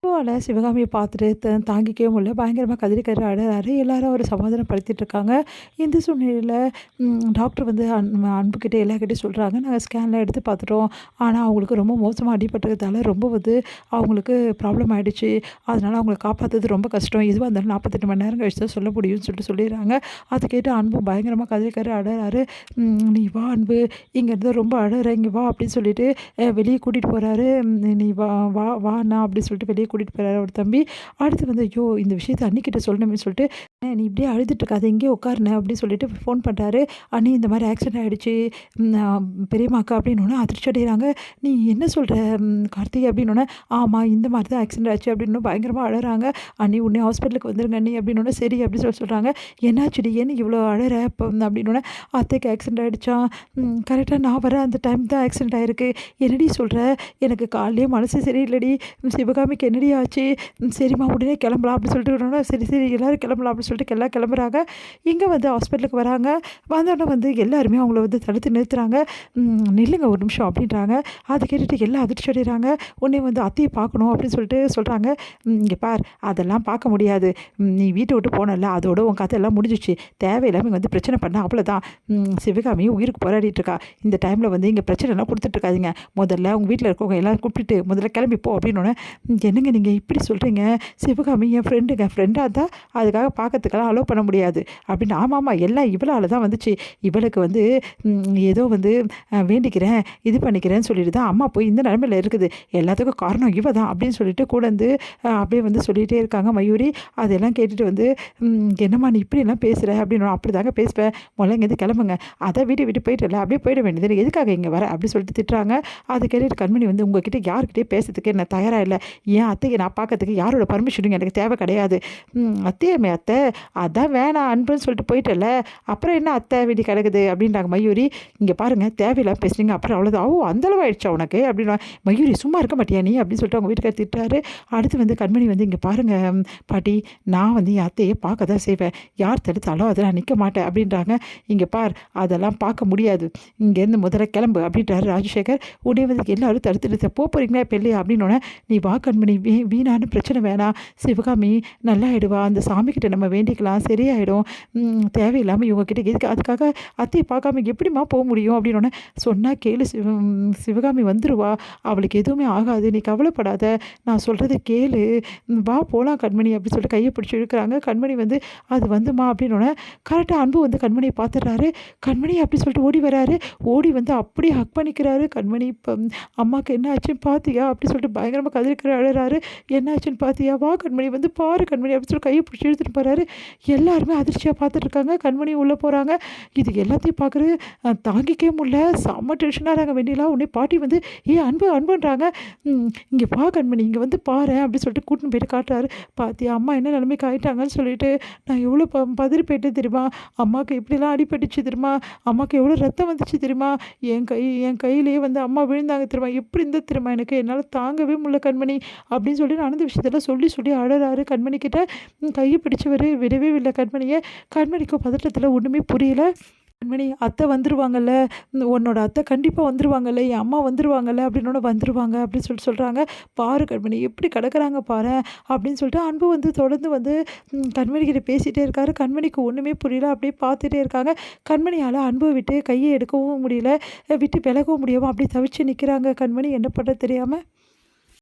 போல சிவகாமிய பார்த்துட்டு தாங்கிக்கவே முடியல. பயங்கரமா கதறி கதறி அழறாரு. எல்லாரும் அவர சமாதானப்படுத்திட்டு இருக்காங்க. இந்த சூழ்நிலையில டாக்டர் வந்து அன்புகிட்ட எல்லார்கிட்டயும் சொல்றாங்க, "நாங்க ஸ்கேன்லாம் எடுத்து பார்த்துட்டோம். ஆனா அவங்களுக்கு ரொம்ப மோசமா அடிபட்டதுனால ரொம்ப வந்து அவங்களுக்கு ப்ராப்ளம் ஆயிடுச்சு. அதனால அவங்கள காப்பாத்துறது ரொம்ப கஷ்டம். எதுவா இருந்தாலும் 48 மணி நேரம் கழிச்சு தான் சொல்ல முடியும்னு" சொல்லிட்டு சொல்லிடுறாங்க. அத கேட்டு அன்பும் பயங்கரமா கதறி கதறி அழறாரு. "நீ வா அன்பு, இங்கேருந்து ரொம்ப அழற, இங்க வா" அப்படின்னு சொல்லிட்டு வெளிய கூட்டிட்டு போறாரு. "நீ வா வா வா அண்ணா" அப்படின்னு சொல்லிட்டு வெளிய கூட்டிட்டு போறாரு அவர் தம்பி. அடுத்து வந்து, ஐயோ! இந்த விஷயத்த அண்ணிக்கிட்ட சொல்லணுமேன்னு சொல்லிட்டு, நீ இப்படியே அழுதுட்டு இருக்காத, இங்கேயே உட்காருண்ணே" அப்படின்னு சொல்லிட்டு ஃபோன் பண்றாரு. "அண்ணி இந்த மாரி ஆக்சிடென்ட் ஆயிடுச்சு பெரியம்மாக்கு" அப்படின்னோனே அதிர்ச்சி அடைகிறாங்க. "நீ என்ன சொல்ற கார்த்திக்?" அப்படின்னோனே, "ஆமா இந்த மாரி தான் ஆக்சிடென்ட் ஆச்சு" அப்படின்னு பயங்கரமா அழறாங்க. "அண்ணி உடனே ஹாஸ்பிட்டலுக்கு வந்துருங்க அண்ணி" அப்படின்னோனே, "சரி" அப்படின்னு சொல்றாங்க. "என்னாச்சுடி? ஏன் இவ்வளோ அழற?" அப்போ அப்படின்னோனே, "அத்தைக்கு ஆக்சிடென்ட் ஆயிடுச்சாம். கரெக்ட்டா நான் வர அந்த டைம் தான் ஆக்சிடென்ட் ஆயிருக்கு." "என்னடி சொல்ற? எனக்கு காலையிலேயே மனசு சரியில்லடி. சிவகாமிக்கு என்னடி ஆச்சு?" "சரிம்மா உடனே கிளம்பலாம்" அப்படின்னு சொல்லிட்டு, சரி சரி எல்லாரும் கிளம்பலாம் அப்படின்னு சொல்லிட்டு எல்லாம் கிளம்புறாங்க. இங்கே வந்து ஹாஸ்பிட்டலுக்கு வராங்க. வந்தோடனே வந்து எல்லாருமே அவங்கள வந்து தடுத்து நிறுத்துறாங்க. "நில்லுங்க ஒரு நிமிஷம்" அப்படின்றாங்க. அதை கேட்டுட்டு எல்லாம் அதிர்ச்சி அடைகிறாங்க. உடனே வந்து "அத்தையை பார்க்கணும்" அப்படின்னு சொல்லிட்டு சொல்கிறாங்க. "இங்கே பார், அதெல்லாம் பார்க்க முடியாது. நீ வீட்டை விட்டு போனல, அதோட உன் கதையெல்லாம் முடிஞ்சிச்சு. தேவையில்லாமல் வந்து பிரச்சனை பண்ண அவ்வளோதான். சிவகாமியும் உயிருக்கு போராடிட்டு இருக்கா. இந்த டைமில் வந்து இங்கே பிரச்சனைலாம் கொடுத்துட்டு இருக்காதீங்க. முதல்ல உங்கள் வீட்டில் இருக்கவங்க எல்லோரும் கூப்பிட்டுட்டு முதல்ல கிளம்பி போ" அப்படின்னோடனே, "என்னங்க நீங்கள் இப்படி சொல்கிறீங்க? சிவகாமி என் ஃப்ரெண்டுங்க. ஃப்ரெண்டாக இருந்தால் அதுக்காக பார்க்கறதுக்கெல்லாம் அலோவ் பண்ண முடியாது" அப்படின்னு. "ஆமாம்மா, எல்லாம் இவளால் தான் வந்துச்சு. இவளுக்கு வந்து ஏதோ வந்து வேண்டிக்கிறேன், இது பண்ணிக்கிறேன்னு சொல்லிட்டு தான் அம்மா போய் இந்த நிலமையில இருக்குது. எல்லாத்துக்கும் காரணம் இவ தான்" அப்படின்னு சொல்லிட்டு கூட வந்து அப்படியே வந்து சொல்லிகிட்டே இருக்காங்க மயூரி. அதெல்லாம் கேட்டுட்டு வந்து, "என்னம்மா நீ இப்படிலாம் பேசுகிற?" அப்படின்னு. "அப்படி தாங்க பேசுவேன். முதல்ல இங்கேருந்து கிளம்புங்க. அதை வீட்டை விட்டு போயிட்டல, அப்படியே போயிட வேண்டியது. எதுக்காக இங்கே வர?" அப்படி சொல்லிட்டு திட்டுறாங்க. அதை கேட்டுட்டு கண்மணி வந்து, "உங்ககிட்ட யார்கிட்டயே பேசுறதுக்கு நான் தயாராக இல்லை. ஏன் அத்தையை நான் பார்க்கறதுக்கு யாரோட பர்மிஷனும் எனக்கு தேவை கிடையாது. அத்தையம்மே அத்தை, அதான் வேணாம் அன்புன்னு சொல்லிட்டு போயிட்டல, அப்புறம் என்ன அத்தை வீடு கிடக்குது" அப்படின்றாங்க மயூரி. "இங்கே பாருங்கள், தேவையில்லாமல் பேசுறீங்க, அப்புறம் அவ்வளோதான். ஓ அந்தளவு ஆயிடுச்சா உனக்கு?" அப்படின்னா. "மயூரி சும்மா இருக்க மாட்டியா நீ?" அப்படின்னு சொல்லிட்டு அவங்க வீட்டுக்காரர் திட்டுறாரு. அடுத்து வந்து கண்மணி வந்து, "இங்கே பாருங்கள் பாட்டி, நான் வந்து என் அத்தையை பார்க்க தான் செய்வேன். யார் தடுத்தாலும் அதெல்லாம் நிற்க மாட்டேன்" அப்படின்றாங்க. "இங்கே பார், அதெல்லாம் பார்க்க முடியாது. இங்கேருந்து முதல்ல கிளம்பு" அப்படின்றாரு ராஜசேகர். உடனே வந்து எல்லாரும் தடுத்துட்டு, "போகிறீங்களா இப்போ இல்லையா?" அப்படின்னோடனே, "நீ வா கண்மணி, வீணான பிரச்சனை வேணாம். சிவகாமி நல்லாயிடுவா. அந்த சாமிக்கிட்ட நம்ம வேண்டிக்கலாம், சரியாயிடும். தேவையில்லாமல் இவங்ககிட்ட எதுக்கு? அதுக்காக அத்தையை பார்க்காம எப்படிம்மா போக முடியும்?" அப்படின்னோடனே, "சொன்னா கேளு சிவகாமி வந்துருவா. அவளுக்கு எதுவுமே ஆகாது. நீ கவலைப்படாத. நான் சொல்கிறத கேளு. வா போகலாம் கண்மணி" அப்படின்னு சொல்லிட்டு கையை பிடிச்சி இழுக்கிறாங்க. கண்மணி வந்து, "அது வந்துமா" அப்படின்னோடனே கரெக்டாக அன்பு வந்து கண்மணியை பார்த்துடுறாரு. "கண்மணி" அப்படி சொல்லிட்டு ஓடி வராரு. ஓடி வந்து அப்படியே ஹக் பண்ணிக்கிறாரு. "கண்மணி, இப்போ அம்மாவுக்கு என்ன ஆச்சுன்னு பார்த்தியா?" அப்படி சொல்லிட்டு பயங்கரமாக கதறிக்கிற அழுறாரு. "என்ன ஆச்சுன்னு பார்த்தியா? வா கண்மணி, வந்து பாரு கண்மணி" அப்படின்னு சொல்லி கையை பிடிச்சி இழுத்துட்டு போகிறாரு. எல்லாருமே அதிர்ச்சியாக பார்த்துட்டு இருக்காங்க. கண்மணி உள்ளே போகிறாங்க. இது எல்லாத்தையும் பார்க்குறது தாங்கிக்கவே முடியல. செம்ம டென்ஷனாக இருக்காங்க வெண்ணிலா. உடனே பாட்டி வந்து, அன்பு அன்புன்றாங்க. "இங்கே வா கண்மணி, இங்கே வந்து பாரேன்" அப்படின்னு சொல்லிட்டு கூட்டின்னு போயிட்டு காட்டுறாரு. "பார்த்தியா அம்மா என்ன நிலைமைக்கு ஆயிட்டாங்கன்னு சொல்லிட்டு, நான் எவ்வளோ பதறி போயிட்டேன் தெரியுமா? அம்மாவுக்கு எப்படிலாம் அடிபட்டுச்சு தெரியுமா? அம்மாவுக்கு எவ்வளோ ரத்தம் வந்துச்சு தெரியுமா? என் கையிலேயே வந்து அம்மா விழுந்தாங்க தெரியுமா? எப்படி இருந்தது தெரியுமா எனக்கு? என்னால் தாங்கவே முடியல கண்மணி" அப்படின்னு சொல்லி நடந்த விஷயத்தெல்லாம் சொல்லி சொல்லி அழறாரு. கண்மணி கிட்ட கையை பிடிச்சவர் விடவே இல்லை கண்மணியை. கண்மணிக்கும் பதட்டத்தில் ஒன்றுமே புரியல. "கண்மணி, அத்தை வந்துருவாங்கல்ல, உன்னோட அத்தை கண்டிப்பாக வந்துருவாங்கல்ல, என் அம்மா வந்துருவாங்கல்ல" அப்படின்னோட, "வந்துருவாங்க" அப்படின்னு சொல்லிட்டு சொல்கிறாங்க. "பாரு கண்மணி எப்படி கிடக்குறாங்க பாரேன்" அப்படின்னு சொல்லிட்டு அன்பு வந்து தொடர்ந்து வந்து கண்மணிக்கிட்ட பேசிகிட்டே இருக்காரு. கண்மணிக்கு ஒன்றுமே புரியல. அப்படியே பார்த்துட்டே இருக்காங்க. கண்மணியால் அன்பை விட்டு கையை எடுக்கவும் முடியல, விட்டு விலகவும் முடியாமல் அப்படியே தவிச்சு நிற்கிறாங்க கண்மணி. என்ன பண்ணுறது தெரியாமல்.